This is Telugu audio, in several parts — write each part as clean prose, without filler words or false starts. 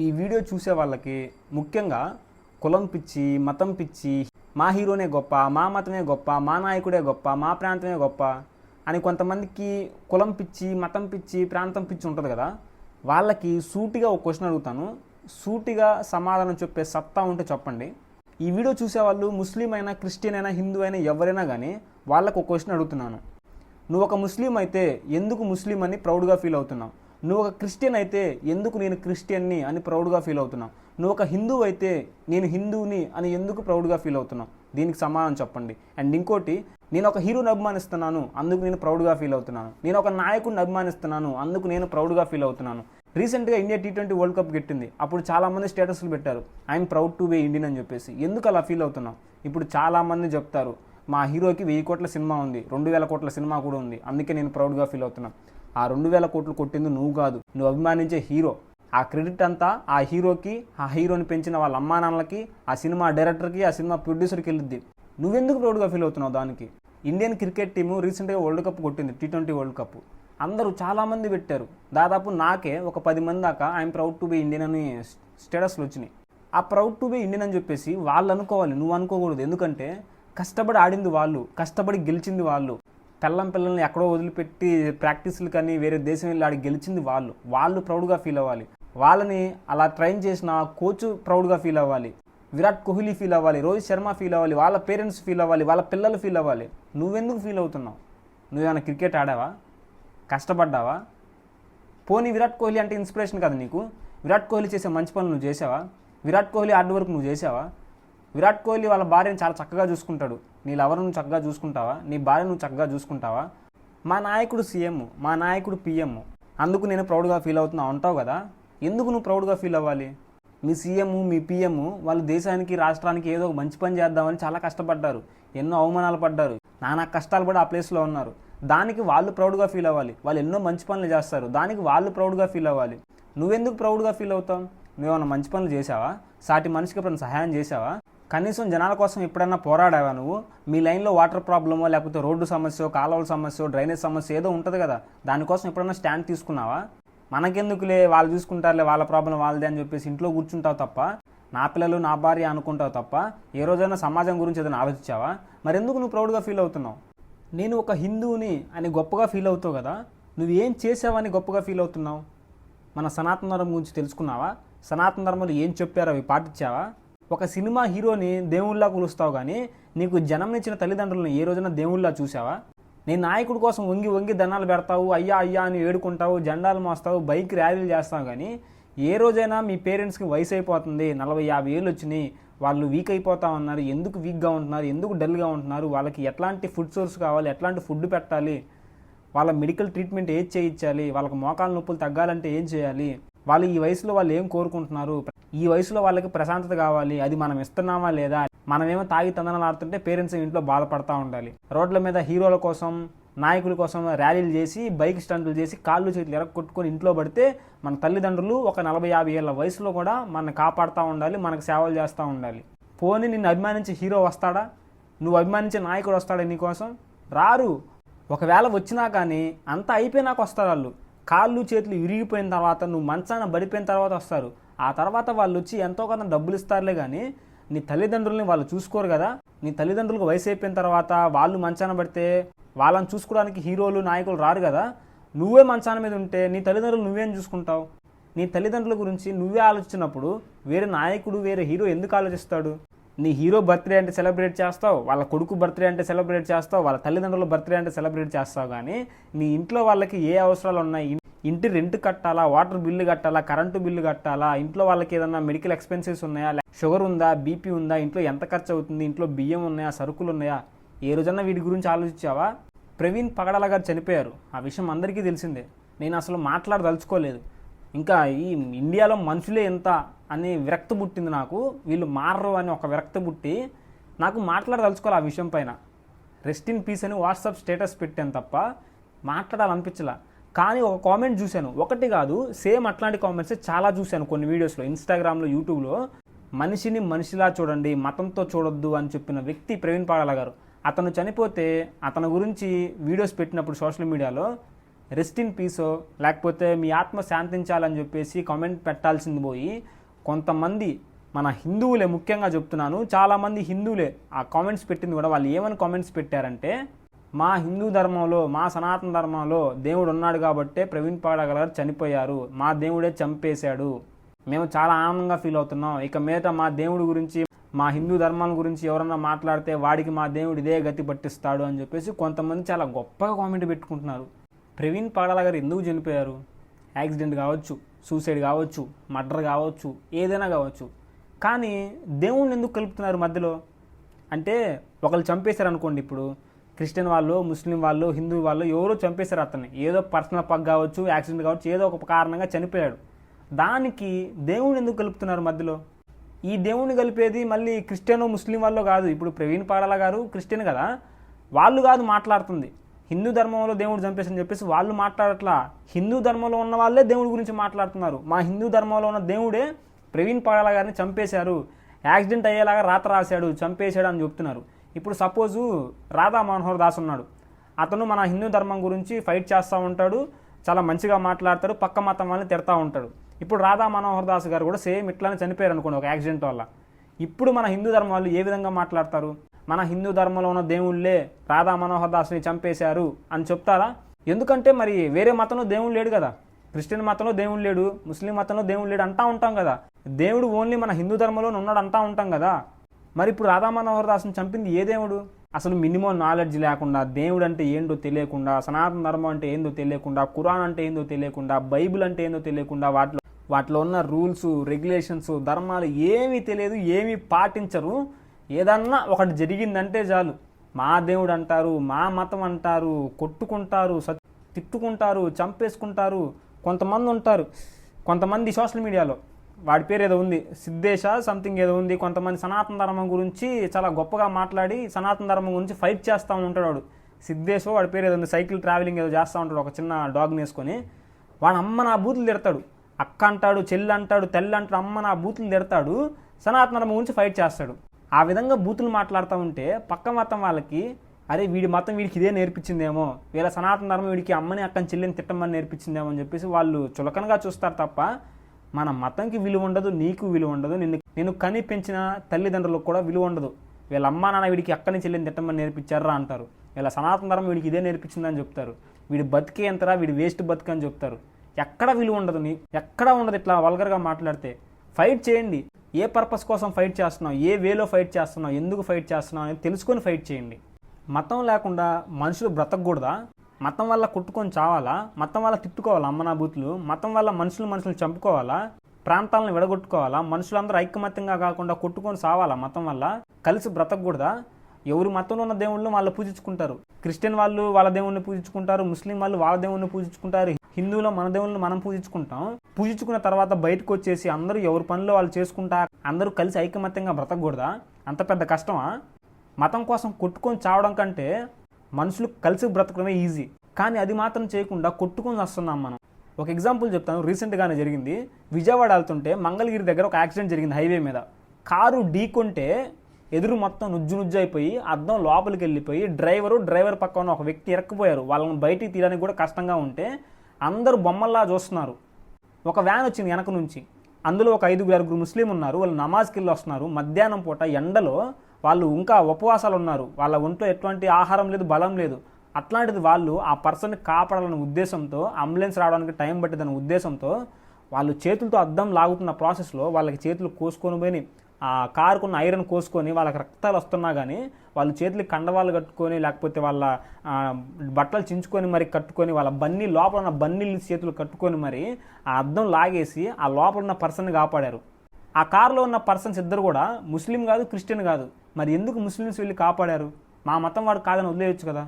ఈ వీడియో చూసే వాళ్ళకి ముఖ్యంగా కులం పిచ్చి, మతం పిచ్చి, మా హీరోనే గొప్ప, మా మతమే గొప్ప, మా నాయకుడే గొప్ప, మా ప్రాంతమే గొప్ప అని కొంతమందికి కులం పిచ్చి, మతం పిచ్చి, ప్రాంతం పిచ్చి ఉంటుంది కదా. వాళ్ళకి సూటిగా ఒక క్వశ్చన్ అడుగుతాను. సూటిగా సమాధానం చెప్పే సత్తా ఉంటే చెప్పండి. ఈ వీడియో చూసేవాళ్ళు ముస్లిం అయినా, క్రిస్టియన్ అయినా, హిందూ అయినా ఎవరైనా కానీ వాళ్ళకు ఒక క్వశ్చన్ అడుగుతున్నాను. నువ్వు ఒక ముస్లిం అయితే ఎందుకు ముస్లిం అని ప్రౌడ్గా ఫీల్ అవుతున్నావు? నువ్వు ఒక క్రిస్టియన్ అయితే ఎందుకు నేను క్రిస్టియన్ని అని ప్రౌడ్గా ఫీల్ అవుతున్నావు? నువ్వు ఒక హిందూ అయితే నేను హిందూని అని ఎందుకు ప్రౌడ్గా ఫీల్ అవుతున్నావు? దీనికి సమాధానం చెప్పండి. అండ్ ఇంకోటి, నేను ఒక హీరోని అభిమానిస్తున్నాను అందుకు నేను ప్రౌడ్గా ఫీల్ అవుతున్నాను, నేను ఒక నాయకుడిని అభిమానిస్తున్నాను అందుకు నేను ప్రౌడ్గా ఫీల్ అవుతున్నాను. రీసెంట్గా ఇండియా T20 వరల్డ్ కప్ గెట్టింది. అప్పుడు చాలామంది స్టేటస్లు పెట్టారు, I'm proud to be Indian అని చెప్పేసి. ఎందుకు అలా ఫీల్ అవుతున్నావు? ఇప్పుడు చాలామంది చెప్తారు, మా హీరోకి 1000 కోట్ల సినిమా ఉంది, 2000 కోట్ల సినిమా కూడా ఉంది, అందుకే నేను ప్రౌడ్గా ఫీల్ అవుతున్నాను. ఆ 2000 కోట్లు కొట్టింది నువ్వు కాదు, నువ్వు అభిమానించే హీరో. ఆ క్రెడిట్ అంతా ఆ హీరోకి, ఆ హీరోని పెంచిన వాళ్ళ అమ్మా నాన్నలకి, ఆ సినిమా డైరెక్టర్కి, ఆ సినిమా ప్రొడ్యూసర్కి వెళ్ళిద్ది. నువ్వెందుకు ప్రౌడ్గా ఫీల్ అవుతున్నావు దానికి? ఇండియన్ క్రికెట్ టీము రీసెంట్గా వరల్డ్ కప్ కొట్టింది, T20 వరల్డ్ కప్. అందరూ చాలామంది పెట్టారు, దాదాపు నాకే ఒక 10 మంది దాకా I'm proud to be Indian అని స్టేటస్లు వచ్చినాయి. ఆ ప్రౌడ్ టు బి ఇండియన్ అని చెప్పేసి వాళ్ళు అనుకోవాలి, నువ్వు అనుకోకూడదు. ఎందుకంటే కష్టపడి ఆడింది వాళ్ళు, కష్టపడి గెలిచింది వాళ్ళు. పిల్లల్ని ఎక్కడో వదిలిపెట్టి ప్రాక్టీస్లు కానీ వేరే దేశం వెళ్ళి ఆడి గెలిచింది వాళ్ళు ప్రౌడ్గా ఫీల్ అవ్వాలి. వాళ్ళని అలా ట్రైన్ చేసిన కోచ్ ప్రౌడ్గా ఫీల్ అవ్వాలి, విరాట్ కోహ్లీ ఫీల్ అవ్వాలి, రోహిత్ శర్మ ఫీల్ అవ్వాలి, వాళ్ళ పేరెంట్స్ ఫీల్ అవ్వాలి, వాళ్ళ పిల్లలు ఫీల్ అవ్వాలి. నువ్వెందుకు ఫీల్ అవుతున్నావు? నువ్వేమైనా క్రికెట్ ఆడావా? కష్టపడ్డావా? పోనీ విరాట్ కోహ్లీ అంటే ఇన్స్పిరేషన్ కదా నీకు? విరాట్ కోహ్లీ చేసే మంచి పనులు నువ్వు చేసావా? విరాట్ కోహ్లీ హార్డ్ వర్క్ నువ్వు చేసావా? విరాట్ కోహ్లీ వాళ్ళ భార్యను చాలా చక్కగా చూసుకుంటాడు, నీ లవర్ నువ్వు చక్కగా చూసుకుంటావా? నీ భార్య నువ్వు చక్కగా చూసుకుంటావా? మా నాయకుడు సీఎం, మా నాయకుడు PM, అందుకు నేను ప్రౌడ్గా ఫీల్ అవుతున్నా అంటావు కదా. ఎందుకు నువ్వు ప్రౌడ్గా ఫీల్ అవ్వాలి? మీ సీఎం, మీ PM వాళ్ళు దేశానికి, రాష్ట్రానికి ఏదో ఒక మంచి పని చేద్దామని చాలా కష్టపడ్డారు, ఎన్నో అవమానాలు పడ్డారు, నానా కష్టాలు కూడా ఆ ప్లేస్లో ఉన్నారు. దానికి వాళ్ళు ప్రౌడ్గా ఫీల్ అవ్వాలి. వాళ్ళు ఎన్నో మంచి పనులు చేస్తారు, దానికి వాళ్ళు ప్రౌడ్గా ఫీల్ అవ్వాలి. నువ్వెందుకు ప్రౌడ్గా ఫీల్ అవుతావు? నువ్వేమన్నా మంచి పనులు చేసావా? సాటి మనిషికి ఎప్పుడైనా సహాయం చేసావా? కనీసం జనాల కోసం ఎప్పుడైనా పోరాడావా నువ్వు? మీ లైన్లో వాటర్ ప్రాబ్లమో, లేకపోతే రోడ్డు సమస్య, కాలువల సమస్య, డ్రైనేజ్ సమస్య ఏదో ఉంటుంది కదా, దానికోసం ఎప్పుడైనా స్టాండ్ తీసుకున్నావా? మనకెందుకులే, వాళ్ళు చూసుకుంటారులే, వాళ్ళ ప్రాబ్లం వాళ్ళదే అని చెప్పేసి ఇంట్లో కూర్చుంటావు తప్ప, నా పిల్లలు నా భార్య అనుకుంటావు తప్ప, ఏ రోజైనా సమాజం గురించి ఏదైనా ఆలోచించావా? మరెందుకు నువ్వు ప్రౌడ్గా ఫీల్ అవుతున్నావు? నేను ఒక హిందువుని అని గొప్పగా ఫీల్ అవుతావు కదా, నువ్వేం చేసావని గొప్పగా ఫీల్ అవుతున్నావు? మన సనాతన ధర్మం గురించి తెలుసుకున్నావా? సనాతన ధర్మంలో ఏం చెప్పారో అవి పాటించావా? ఒక సినిమా హీరోని దేవుళ్ళలా కొలుస్తావు కానీ నీకు జన్మనిచ్చిన తల్లిదండ్రులను ఏ రోజైనా దేవుళ్ళలా చూసావా? నీ నాయకుడి కోసం వంగి వంగి దండాలు పెడతావు, అయ్యా అయ్యా అని ఏడుకుంటావు, జెండాలు మోస్తావు, బైక్ ర్యాలీలు చేస్తావు, కానీ ఏ రోజైనా మీ పేరెంట్స్కి వయసు అయిపోతుంది, 40-50 ఏళ్ళు వచ్చినాయి, వాళ్ళు వీక్ అయిపోతా ఉన్నారు, ఎందుకు వీక్గా ఉంటున్నారు, ఎందుకు డల్గా ఉంటున్నారు, వాళ్ళకి ఎట్లాంటి ఫుడ్ సోర్స్ కావాలి, ఎట్లాంటి ఫుడ్ పెట్టాలి, వాళ్ళ మెడికల్ ట్రీట్మెంట్ ఏది చేయించాలి, వాళ్ళకి మోకాల నొప్పులు తగ్గాలంటే ఏం చేయాలి, వాళ్ళు ఈ వయసులో వాళ్ళు ఏం కోరుకుంటున్నారు, ఈ వయసులో వాళ్ళకి ప్రశాంతత కావాలి, అది మనం ఇస్తున్నామా లేదా, మనమేమో తాగి తందనాలు ఆడుతుంటే పేరెంట్స్ ఇంట్లో బాధపడతా ఉండాలి. రోడ్ల మీద హీరోల కోసం, నాయకుల కోసం ర్యాలీలు చేసి, బైక్ స్టంట్లు చేసి, కాళ్ళు చేతులు ఎరగొట్టుకొని ఇంట్లో పడితే మన తల్లిదండ్రులు ఒక 40-50 ఏళ్ళ వయసులో కూడా మనల్ని కాపాడుతూ ఉండాలి, మనకు సేవలు చేస్తూ ఉండాలి. పోనీ నిన్ను అభిమానించే హీరో వస్తాడా? నువ్వు అభిమానించే నాయకుడు వస్తాడా నీకోసం? రారు. ఒకవేళ వచ్చినా కానీ అంతా అయిపోయినాక వస్తారు వాళ్ళు. కాళ్ళు చేతులు విరిగిపోయిన తర్వాత, నువ్వు మంచాన పడిపోయిన తర్వాత వస్తారు. ఆ తర్వాత వాళ్ళు వచ్చి ఎంతో కొంత డబ్బులు ఇస్తారులే కానీ నీ తల్లిదండ్రులని వాళ్ళు చూసుకోరు కదా. నీ తల్లిదండ్రులకు వయసు అయిపోయిన తర్వాత వాళ్ళు మంచాన పడితే వాళ్ళని చూసుకోవడానికి హీరోలు, నాయకులు రారు కదా. నువ్వే మంచాన మీద ఉంటే నీ తల్లిదండ్రులు నువ్వేం చూసుకుంటావు? నీ తల్లిదండ్రుల గురించి నువ్వే ఆలోచించినప్పుడు వేరే నాయకుడు, వేరే హీరో ఎందుకు ఆలోచిస్తాడు? నీ హీరో బర్త్డే అంటే సెలబ్రేట్ చేస్తావు, వాళ్ళ కొడుకు బర్త్డే అంటే సెలబ్రేట్ చేస్తావు, వాళ్ళ తల్లిదండ్రుల బర్త్డే అంటే సెలబ్రేట్ చేస్తావు, కానీ నీ ఇంట్లో వాళ్ళకి ఏ అవసరాలు ఉన్నాయి, ఇంటి రెంట్ కట్టాలా, వాటర్ బిల్లు కట్టాలా, కరెంటు బిల్లు కట్టాలా, ఇంట్లో వాళ్ళకి ఏదన్నా మెడికల్ ఎక్స్పెన్సెస్ ఉన్నాయా, షుగర్ ఉందా, BP ఉందా, ఇంట్లో ఎంత ఖర్చు అవుతుంది, ఇంట్లో బియ్యం ఉన్నాయా, సరుకులు ఉన్నాయా, ఏ రోజన్నా వీటి గురించి ఆలోచించావా? ప్రవీణ్ పగడాల గారు చనిపోయారు, ఆ విషయం అందరికీ తెలిసిందే. నేను అసలు మాట్లాడదలుచుకోలేదు. ఇంకా ఈ ఇండియాలో మనుషులే ఎంత అని విరక్తి పుట్టింది నాకు, వీళ్ళు మారరు అని ఒక విరక్తి పుట్టి నాకు మాట్లాడదలుచుకోవాలి ఆ విషయం పైన. రెస్ట్ ఇన్ పీస్ అని వాట్సాప్ స్టేటస్ పెట్టాను తప్ప మాట్లాడాలనిపించలా. కానీ ఒక కామెంట్ చూశాను, ఒకటి కాదు, సేమ్ అట్లాంటి కామెంట్స్ చాలా చూశాను కొన్ని వీడియోస్లో, ఇన్స్టాగ్రామ్లో, యూట్యూబ్లో. మనిషిని మనిషిలా చూడండి, మతంతో చూడొద్దు అని చెప్పిన వ్యక్తి ప్రవీణ్ పగడాల గారు. అతను చనిపోతే అతని గురించి వీడియోస్ పెట్టినప్పుడు సోషల్ మీడియాలో రెస్ట్ ఇన్ పీసో లేకపోతే మీ ఆత్మ శాంతించాలని చెప్పేసి కామెంట్ పెట్టాల్సింది పోయి కొంతమంది మన హిందువులే, ముఖ్యంగా చెప్తున్నాను, చాలామంది హిందువులే ఆ కామెంట్స్ పెట్టింది కూడా వాళ్ళు ఏమని కామెంట్స్ పెట్టారంటే, మా హిందూ ధర్మంలో, మా సనాతన ధర్మంలో దేవుడు ఉన్నాడు కాబట్టే ప్రవీణ్ పాగల గారు చనిపోయారు, మా దేవుడే చంపేశాడు, మేము చాలా ఆనందంగా ఫీల్ అవుతున్నాం, ఇక మీద మా దేవుడి గురించి, మా హిందూ ధర్మాల గురించి ఎవరన్నా మాట్లాడితే వాడికి మా దేవుడు ఇదే గతి పట్టిస్తాడు అని చెప్పేసి కొంతమంది చాలా గొప్పగా కామెంట్ పెట్టుకుంటున్నారు. ప్రవీణ్ పాగల గారు ఎందుకు చనిపోయారు? యాక్సిడెంట్ కావచ్చు, సూసైడ్ కావచ్చు, మర్డర్ కావచ్చు, ఏదైనా కావచ్చు, కానీ దేవుణ్ణి ఎందుకు కలుపుతున్నారు మధ్యలో? అంటే ఒకళ్ళు చంపేశారు అనుకోండి, ఇప్పుడు క్రిస్టియన్ వాళ్ళు, ముస్లిం వాళ్ళు, హిందూ వాళ్ళు ఎవరో చంపేశారు అతన్ని, ఏదో పర్సనల్ పగ్ కావచ్చు, యాక్సిడెంట్ కావచ్చు, ఏదో ఒక కారణంగా చనిపోయాడు, దానికి దేవుణ్ణి ఎందుకు కలుపుతున్నారు మధ్యలో? ఈ దేవుణ్ణి కలిపేది మళ్ళీ క్రిస్టియన్ ముస్లిం వాళ్ళు కాదు. ఇప్పుడు ప్రవీణ్ పాగల గారు క్రిస్టియన్ కదా, వాళ్ళు కాదు మాట్లాడుతుంది, హిందూ ధర్మంలో దేవుడు చంపేసని చెప్పేసి వాళ్ళు మాట్లాడట్లా, హిందూ ధర్మంలో ఉన్న వాళ్ళే దేవుడి గురించి మాట్లాడుతున్నారు. మా హిందూ ధర్మంలో ఉన్న దేవుడే ప్రవీణ్ పాగల గారిని చంపేశారు, యాక్సిడెంట్ అయ్యేలాగా రాత రాశాడు, చంపేశాడు అని చెప్తున్నారు. ఇప్పుడు సపోజు రాధా మనోహర్ దాస్ ఉన్నాడు, అతను మన హిందూ ధర్మం గురించి ఫైట్ చేస్తూ ఉంటాడు, చాలా మంచిగా మాట్లాడతాడు, పక్క మతం వాళ్ళని తిడతా ఉంటాడు. ఇప్పుడు రాధా మనోహర్ దాస్ గారు కూడా సేమ్ ఇట్లానే చనిపోయారు అనుకోండి ఒక యాక్సిడెంట్ వల్ల. ఇప్పుడు మన హిందూ ధర్మం వాళ్ళు ఏ విధంగా మాట్లాడతారు? మన హిందూ ధర్మంలో ఉన్న దేవుళ్ళే రాధా మనోహర్ దాస్ని చంపేశారు అని చెప్తారా? ఎందుకంటే మరి వేరే మతంలో దేవుడు లేడు కదా, క్రిస్టియన్ మతంలో దేవుడు లేడు, ముస్లిం మతంలో దేవుడు లేడు అంటా ఉంటాం కదా, దేవుడు ఓన్లీ మన హిందూ ధర్మంలో ఉన్నాడు అంటా ఉంటాం కదా. మరి ఇప్పుడు రాధా మనోహర్ దాస్ని చంపింది ఏ దేవుడు? అసలు మినిమం నాలెడ్జ్ లేకుండా, దేవుడు అంటే ఏందో తెలియకుండా, సనాతన ధర్మం అంటే ఏందో తెలియకుండా, ఖురాన్ అంటే ఏందో తెలియకుండా, బైబిల్ అంటే ఏందో తెలియకుండా, వాటిలో ఉన్న రూల్స్, రెగ్యులేషన్స్, ధర్మాలు ఏమీ తెలియదు, ఏమీ పాటించరు. ఏదన్నా ఒకటి జరిగిందంటే చాలు మా దేవుడు అంటారు, మా మతం అంటారు, కొట్టుకుంటారు, తిట్టుకుంటారు, చంపేసుకుంటారు. కొంతమంది ఉంటారు, కొంతమంది సోషల్ మీడియాలో, వాడి పేరు ఏదో ఉంది, సిద్ధేశ సంథింగ్ ఏదో ఉంది, కొంతమంది సనాతన ధర్మం గురించి చాలా గొప్పగా మాట్లాడి సనాతన ధర్మం గురించి ఫైట్ చేస్తూ ఉంటాడు వాడు. సిద్ధేశో వాడి పేరు ఏదో ఉంది, సైకిల్ ట్రావెలింగ్ ఏదో చేస్తూ ఉంటాడు ఒక చిన్న డాగ్ని వేసుకొని. వాడు అమ్మ నా బూతులు తిడతాడు, అక్క అంటాడు, చెల్లి అంటాడు, తెల్లి అంటాడు, అమ్మ నా బూతులు తిడతాడు, సనాతన ధర్మం గురించి ఫైట్ చేస్తాడు. ఆ విధంగా బూతులు మాట్లాడుతూ ఉంటే పక్క మతం వాళ్ళకి, అరే వీడి మతం వీడికి ఇదే నేర్పించిందేమో, వీళ్ళ సనాతన ధర్మం వీడికి అమ్మని అక్కని చెల్లిని తిట్టమని నేర్పించిందేమో అని చెప్పేసి వాళ్ళు చులకనగా చూస్తారు తప్ప మన మతంకి విలువ ఉండదు, నీకు విలువ ఉండదు, నిన్ను కని పెంచిన తల్లిదండ్రులకు కూడా విలువ ఉండదు. వీళ్ళ అమ్మ నాన్న వీడికి అక్కని చెల్లిని తిట్టమని నేర్పించారా అంటారు, వీళ్ళ సనాతన ధర్మం వీడికి ఇదే నేర్పించిందని చెప్తారు, వీడి బతికే ఎంతరా, వీడి వేస్ట్ బతుకు అని చెప్తారు. ఎక్కడ విలువ ఉండదు, ఎక్కడ ఉండదు. ఇట్లా వల్గర్గా మాట్లాడితే ఫైట్ చేయండి. ఏ పర్పస్ కోసం ఫైట్ చేస్తున్నావు, ఏ వేలో ఫైట్ చేస్తున్నావు, ఎందుకు ఫైట్ చేస్తున్నావు అనేది తెలుసుకొని ఫైట్ చేయండి. మతం లేకుండా మనుషులు బ్రతకూడదా? మతం వల్ల కొట్టుకొని చావాలా? మతం వల్ల తిట్టుకోవాలా అమ్మనా బూతులు? మతం వల్ల మనుషులు చంపుకోవాలా? ప్రాంతాలను విడగొట్టుకోవాలా? మనుషులందరూ ఐకమత్యంగా కాకుండా కొట్టుకొని సావాలా మతం వల్ల? కలిసి బ్రతకూడదా? ఎవరు మతంలో ఉన్న దేవుళ్ళు వాళ్ళు పూజించుకుంటారు, క్రిస్టియన్ వాళ్ళు వాళ్ళ దేవుణ్ణి పూజించుకుంటారు, ముస్లిం వాళ్ళు వాళ్ళ దేవుణ్ణి పూజించుకుంటారు, హిందువులో మన దేవుళ్ళని మనం పూజించుకుంటాం. పూజించుకున్న తర్వాత బయటకు వచ్చేసి అందరూ ఎవరి పనిలో వాళ్ళు చేసుకుంటా అందరూ కలిసి ఐకమత్యంగా బ్రతకూడదా? అంత పెద్ద కష్టమా? మతం కోసం కొట్టుకొని చావడం కంటే మనుషులు కలిసి బ్రతకడమే ఈజీ. కానీ అది మాత్రం చేయకుండా కొట్టుకొని వస్తున్నాం మనం. ఒక ఎగ్జాంపుల్ చెప్తాను, రీసెంట్గానే జరిగింది. విజయవాడ వెళ్తుంటే మంగళగిరి దగ్గర ఒక యాక్సిడెంట్ జరిగింది హైవే మీద. కారు ఢీకొంటే ఎదురు మొత్తం నుజ్జు అయిపోయి అద్దం లోపలికి వెళ్ళిపోయి డ్రైవర్ పక్కన ఒక వ్యక్తి ఇరక్కపోయారు. వాళ్ళని బయటికి తీయడానికి కూడా కష్టంగా ఉంటే అందరూ బొమ్మల్లా చూస్తున్నారు. ఒక వ్యాన్ వచ్చింది వెనక నుంచి, అందులో ఒక 5-6 ముస్లిం ఉన్నారు. వాళ్ళు నమాజ్కి వెళ్ళి వస్తున్నారు. మధ్యాహ్నం పూట ఎండలో వాళ్ళు ఇంకా ఉపవాసాలు ఉన్నారు, వాళ్ళ ఒంట్లో ఎటువంటి ఆహారం లేదు, బలం లేదు. అట్లాంటిది వాళ్ళు ఆ పర్సన్ని కాపాడాలనే ఉద్దేశంతో, అంబులెన్స్ రావడానికి టైం పట్టిదనే ఉద్దేశంతో వాళ్ళు చేతులతో అద్దం లాగుతున్న ప్రాసెస్లో వాళ్ళకి చేతులు కోసుకొని పోయి ఆ కారుకున్న ఐరన్ కోసుకొని వాళ్ళకి రక్తాలు వస్తున్నా కానీ వాళ్ళు చేతులకి కండవాళ్ళు కట్టుకొని, లేకపోతే వాళ్ళ బట్టలు చించుకొని మరి కట్టుకొని, వాళ్ళ లోపల ఉన్న బన్నీలు చేతులు కట్టుకొని మరి ఆ అద్దం లాగేసి ఆ లోపల ఉన్న పర్సన్ని కాపాడారు. ఆ కారులో ఉన్న పర్సన్స్ ఇద్దరు కూడా ముస్లిం కాదు, క్రిస్టియన్ కాదు. మరి ఎందుకు ముస్లిమ్స్ వెళ్ళి కాపాడారు? మా మతం వాడు కాదని వదిలేయచ్చు కదా.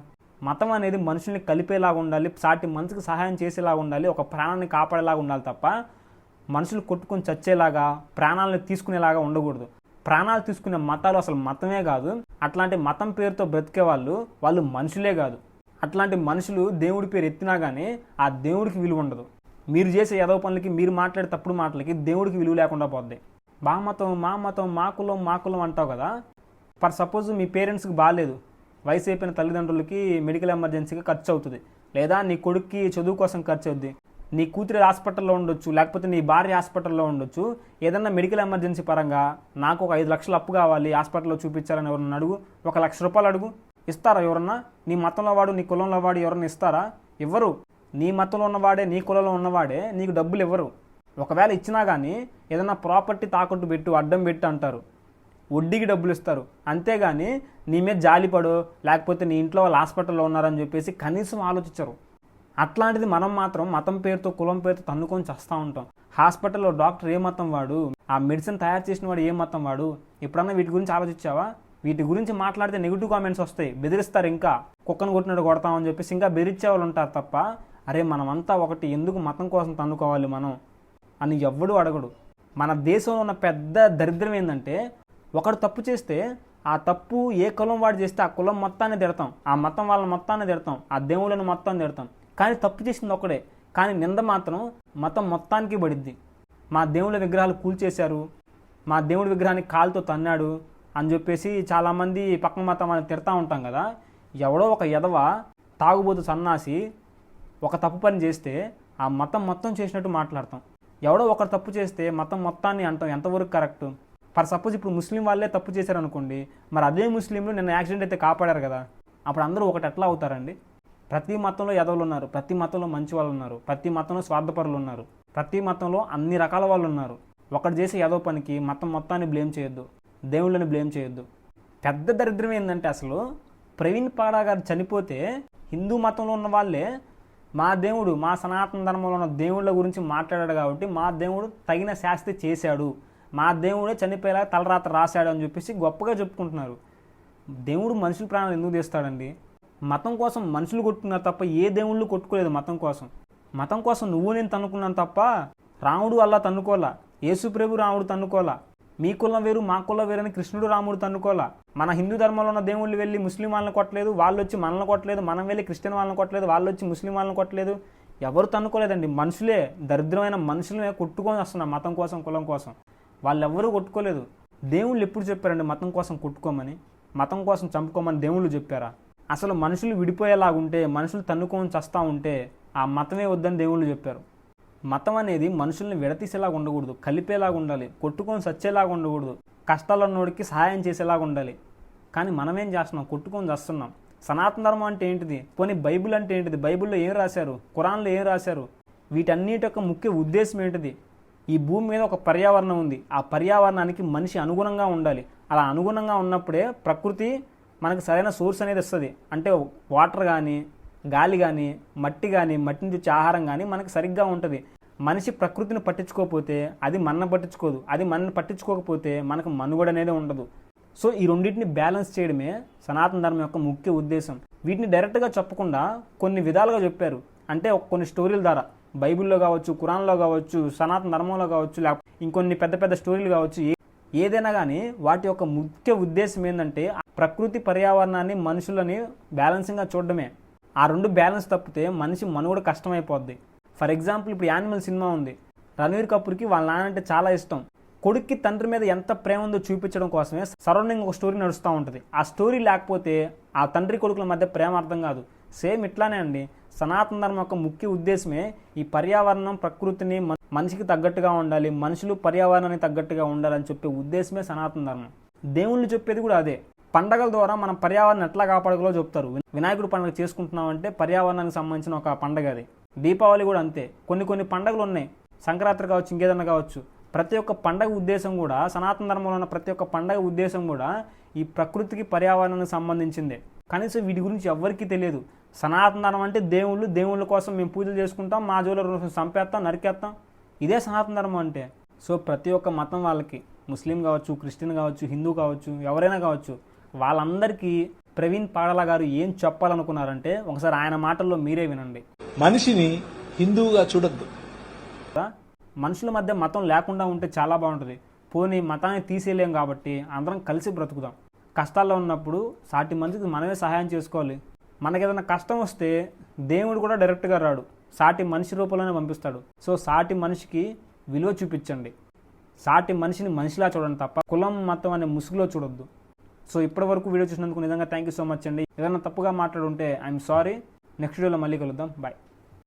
మతం అనేది మనుషుల్ని కలిపేలాగా ఉండాలి, సాటి మనిషికి సహాయం చేసేలాగా ఉండాలి, ఒక ప్రాణాన్ని కాపాడేలాగా ఉండాలి తప్ప మనుషులు కొట్టుకొని చచ్చేలాగా, ప్రాణాలను తీసుకునేలాగా ఉండకూడదు. ప్రాణాలు తీసుకునే మతాలు అసలు మతమే కాదు. అట్లాంటి మతం పేరుతో బ్రతికే వాళ్ళు మనుషులే కాదు. అట్లాంటి మనుషులు దేవుడి పేరు ఎత్తినా కానీ ఆ దేవుడికి విలువ ఉండదు. మీరు చేసే ఏదో పనులకి, మీరు మాట్లాడే తప్పుడు మాటలకి దేవుడికి విలువ లేకుండా పోద్ది. మా మతం మా కులం అంటావు కదా. ఫర్ సపోజ్ మీ పేరెంట్స్కి బాగాలేదు, వయసు అయిపోయిన తల్లిదండ్రులకి మెడికల్ ఎమర్జెన్సీగా ఖర్చు అవుతుంది, లేదా నీ కొడుక్కి చదువు కోసం ఖర్చు అవుద్ది, నీ కూతురి హాస్పిటల్లో ఉండొచ్చు, లేకపోతే నీ భార్య హాస్పిటల్లో ఉండొచ్చు. ఏదన్నా మెడికల్ ఎమర్జెన్సీ పరంగా నాకు ఒక 5 లక్షలు అప్పు కావాలి, హాస్పిటల్లో చూపించాలని ఎవరన్నా అడుగు, 1 లక్ష రూపాయలు అడుగు, ఇస్తారా ఎవరన్నా? నీ మతంలో వాడు, నీ కులంలో వాడు ఎవరన్నా ఇస్తారా? ఇవ్వరు. నీ మతంలో ఉన్నవాడే, నీ కులంలో ఉన్నవాడే నీకు డబ్బులు ఇవ్వరు. ఒకవేళ ఇచ్చినా కానీ ఏదన్నా ప్రాపర్టీ తాకట్టు పెట్టు, అడ్డం పెట్టు అంటారు, వడ్డీకి డబ్బులు ఇస్తారు. అంతేగాని నీ మీద జాలిపడో, లేకపోతే నీ ఇంట్లో వాళ్ళు హాస్పిటల్లో ఉన్నారని చెప్పేసి కనీసం ఆలోచించరు. అట్లాంటిది మనం మాత్రం మతం పేరుతో, కులం పేరుతో తన్నుకొని చేస్తూ ఉంటాం. హాస్పిటల్లో డాక్టర్ ఏ మతం వాడు, ఆ మెడిసిన్ తయారు చేసిన వాడు ఏ మతం వాడు, ఎప్పుడన్నా వీటి గురించి ఆలోచించావా? వీటి గురించి మాట్లాడితే నెగిటివ్ కామెంట్స్ వస్తాయి, బెదిరిస్తారు. ఇంకా కుక్కను కొట్టినట్టు కొడతామని చెప్పేసి ఇంకా బెదిరించే వాళ్ళు ఉంటారు తప్ప, అరే మనమంతా ఒకటి, ఎందుకు మతం కోసం తన్నుకోవాలి మనం అని ఎవ్వడూ అడగడు. మన దేశంలో ఉన్న పెద్ద దరిద్రం ఏంటంటే, ఒకడు తప్పు చేస్తే ఆ తప్పు ఏ కులం వాడు చేస్తే ఆ కులం మొత్తాన్ని తిడతాం, ఆ మతం వాళ్ళని మొత్తాన్ని తిడతాం, ఆ దేవుళ్ళని మొత్తాన్ని తిడతాం. కానీ తప్పు చేసింది ఒకడే, కానీ నింద మాత్రం మతం మొత్తానికి పడిద్ది. మా దేవుళ్ళ విగ్రహాలు కూల్చేశారు, మా దేవుడి విగ్రహాన్ని కాలుతో తన్నాడు అని చెప్పేసి చాలామంది పక్కన మతం అని తిడతా ఉంటాం కదా. ఎవడో ఒక ఎదవ తాగుబోతు సన్నాసి ఒక తప్పు పని చేస్తే ఆ మతం మొత్తం చేసినట్టు మాట్లాడతాం. ఎవడో ఒకరు తప్పు చేస్తే మతం మొత్తాన్ని అంటాం. ఎంతవరకు కరెక్ట్? ఫర్ సపోజ్ ఇప్పుడు ముస్లిం వాళ్ళే తప్పు చేశారనుకోండి, మరి అదే ముస్లింలు నిన్న యాక్సిడెంట్ అయితే కాపాడారు కదా, అప్పుడు అందరూ ఒకటి ఎట్లా అవుతారండి? ప్రతి మతంలో ఎదవలు ఉన్నారు, ప్రతి మతంలో మంచి వాళ్ళు ఉన్నారు, ప్రతి మతంలో స్వార్థపరులు ఉన్నారు, ప్రతి మతంలో అన్ని రకాల వాళ్ళు ఉన్నారు. ఒకటి చేసే ఎదవ పనికి మతం మొత్తాన్ని బ్లేమ్ చేయొద్దు, దేవుళ్ళని బ్లేమ్ చేయొద్దు. పెద్ద దరిద్రం ఏంటంటే, అసలు ప్రవీణ్ పాడా గారు చనిపోతే హిందూ మతంలో ఉన్న వాళ్ళే మా దేవుడు, మా సనాతన ధర్మంలో ఉన్న దేవుళ్ళ గురించి మాట్లాడాడు కాబట్టి మా దేవుడు తగిన శాస్తి చేశాడు, మా దేవుడే చనిపోయేలా తలరాత రాశాడు అని చెప్పేసి గొప్పగా చెప్పుకుంటున్నారు. దేవుడు మనుషుల ప్రాణాలు ఎందుకు తీస్తాడండి? మతం కోసం మనుషులు కొట్టుకున్నారు తప్ప ఏ దేవుళ్ళు కొట్టుకోలేదు. మతం కోసం నువ్వు నేను తన్నుకున్నాను తప్ప రాముడు అల్లా తన్నుకోలా, యేసుప్రభు రాముడు తన్నుకోలా, మీ కులం వేరు మా కులం వేరని కృష్ణుడు రాముడు తన్నుకోలా. మన హిందూ ధర్మంలో ఉన్న దేవుళ్ళు వెళ్ళి ముస్లిం వాళ్ళని కొట్టలేదు, వాళ్ళు వచ్చి మనల్ని కొట్టలేదు, మనం వెళ్ళి క్రిస్టియన్ వాళ్ళని కొట్టలేదు, వాళ్ళు వచ్చి ముస్లిం వాళ్ళని కొట్టలేదు. ఎవరు తన్నుకోలేదండి. మనుషులే, దరిద్రమైన మనుషులే కొట్టుకొని వస్తున్నారు మతం కోసం, కులం కోసం. వాళ్ళెవ్వరూ కొట్టుకోలేదు. దేవుళ్ళు ఎప్పుడు చెప్పారండి మతం కోసం కొట్టుకోమని, మతం కోసం చంపుకోమని దేవుళ్ళు చెప్పారా? అసలు మనుషులు విడిపోయేలాగుంటే, మనుషులు తన్నుకొని చస్తూ ఉంటే ఆ మతమే వద్దని దేవుళ్ళు చెప్పారు. మతం అనేది మనుషుల్ని విడతీసేలాగా ఉండకూడదు, కలిపేలాగా ఉండాలి, కొట్టుకొని చచ్చేలాగా ఉండకూడదు, కష్టాలు ఉన్నోడికి సహాయం చేసేలాగా ఉండాలి. కానీ మనమేం చేస్తున్నాం? కొట్టుకొని చస్తున్నాం. సనాతన ధర్మం అంటే ఏంటిది? పోనీ బైబిల్ అంటే ఏంటిది? బైబిల్లో ఏం రాశారు? ఖురాన్లో ఏం రాశారు? వీటన్నిటి యొక్క ముఖ్య ఉద్దేశం ఏంటిది? ఈ భూమి మీద ఒక పర్యావరణం ఉంది, ఆ పర్యావరణానికి మనిషి అనుగుణంగా ఉండాలి. అలా అనుగుణంగా ఉన్నప్పుడే ప్రకృతి మనకు సరైన సోర్స్ అనేది వస్తుంది. అంటే వాటర్ కానీ, గాలి కానీ, మట్టి కానీ, మట్టి నుంచి వచ్చే ఆహారం కానీ మనకు సరిగ్గా ఉంటుంది. మనిషి ప్రకృతిని పట్టించుకోకపోతే అది మనల్ని పట్టించుకోదు, అది మనల్ని పట్టించుకోకపోతే మనకు మనుగడ అనేది ఉండదు. సో ఈ రెండింటిని బ్యాలెన్స్ చేయడమే సనాతన ధర్మం యొక్క ముఖ్య ఉద్దేశం. వీటిని డైరెక్ట్గా చెప్పకుండా కొన్ని విధాలుగా చెప్పారు. అంటే కొన్ని స్టోరీల ద్వారా, బైబిల్లో కావచ్చు, ఖురాన్లో కావచ్చు, సనాతన ధర్మంలో కావచ్చు, లేకపోతే ఇంకొన్ని పెద్ద పెద్ద స్టోరీలు కావచ్చు, ఏదైనా కానీ వాటి యొక్క ముఖ్య ఉద్దేశం ఏంటంటే ప్రకృతి పర్యావరణాన్ని, మనుషులని బ్యాలెన్సింగ్గా చూడడమే. ఆ రెండు బ్యాలెన్స్ తప్పితే మనిషి మనుగడ కష్టమైపోద్ది. ఫర్ ఎగ్జాంపుల్ ఇప్పుడు యానిమల్ సినిమా ఉంది. రణవీర్ కపూర్కి వాళ్ళ నాన్న అంటే చాలా ఇష్టం. కొడుక్కి తండ్రి మీద ఎంత ప్రేమ ఉందో చూపించడం కోసమే సరౌండింగ్ ఒక స్టోరీ నడుస్తూ ఉంటుంది. ఆ స్టోరీ లేకపోతే ఆ తండ్రి కొడుకుల మధ్య ప్రేమ అర్థం కాదు. సేమ్ ఇట్లానే అండి, సనాతన ధర్మం యొక్క ముఖ్య ఉద్దేశమే ఈ పర్యావరణం, ప్రకృతిని మనిషికి తగ్గట్టుగా ఉండాలి, మనుషులు పర్యావరణానికి తగ్గట్టుగా ఉండాలని చెప్పే ఉద్దేశమే సనాతన ధర్మం. దేవుళ్ళు చెప్పేది కూడా అదే. పండగల ద్వారా మనం పర్యావరణం ఎట్లా కాపాడుకోవాలో చెప్తారు. వినాయకుడు పండుగ చేసుకుంటున్నామంటే పర్యావరణానికి సంబంధించిన ఒక పండగ అది. దీపావళి కూడా అంతే. కొన్ని పండుగలు ఉన్నాయి, సంక్రాంతి కావచ్చు, ఇంకేదన్నా కావచ్చు. ప్రతి ఒక్క పండగ ఉద్దేశం కూడా, సనాతన ధర్మంలో ఉన్న ప్రతి ఒక్క పండగ ఉద్దేశం కూడా ఈ ప్రకృతికి, పర్యావరణానికి సంబంధించిందే. కనీసం వీటి గురించి ఎవ్వరికీ తెలియదు. సనాతన ధర్మం అంటే దేవుళ్ళ కోసం మేము పూజలు చేసుకుంటాం, మా జోలు చంపేస్తాం, నరికేస్తాం, ఇదే సనాతన ధర్మం అంటే. సో ప్రతి ఒక్క మతం వాళ్ళకి, ముస్లిం కావచ్చు, క్రిస్టియన్ కావచ్చు, హిందూ కావచ్చు, ఎవరైనా కావచ్చు, వాళ్ళందరికీ ప్రవీణ్ పాడలా గారు ఏం చెప్పాలనుకున్నారంటే ఒకసారి ఆయన మాటల్లో మీరే వినండి. మనిషిని హిందువుగా చూడొద్దు. మనుషుల మధ్య మతం లేకుండా ఉంటే చాలా బాగుంటుంది. పోనీ మతాన్ని తీసేయలేం కాబట్టి అందరం కలిసి బ్రతుకుదాం. కష్టాల్లో ఉన్నప్పుడు సాటి మనిషికి మనమే సహాయం చేసుకోవాలి. మనకేదైనా కష్టం వస్తే దేవుడు కూడా డైరెక్ట్గా రాడు, సాటి మనిషి రూపంలోనే పంపిస్తాడు. సో సాటి మనిషికి విలువ చూపించండి, సాటి మనిషిని మనిషిలా చూడండి తప్ప కులం, మతం అనే ముసుగులో చూడొద్దు. సో ఇప్పటి వరకు వీడియో చూసినందుకు నిజంగా థ్యాంక్ యూ సో మచ్ అండి. ఏదైనా తప్పుగా మాట్లాడుంటే ఐఎమ్ సారీ. నెక్స్ట్ వీడియోలో మళ్ళీ కలుద్దాం. బాయ్.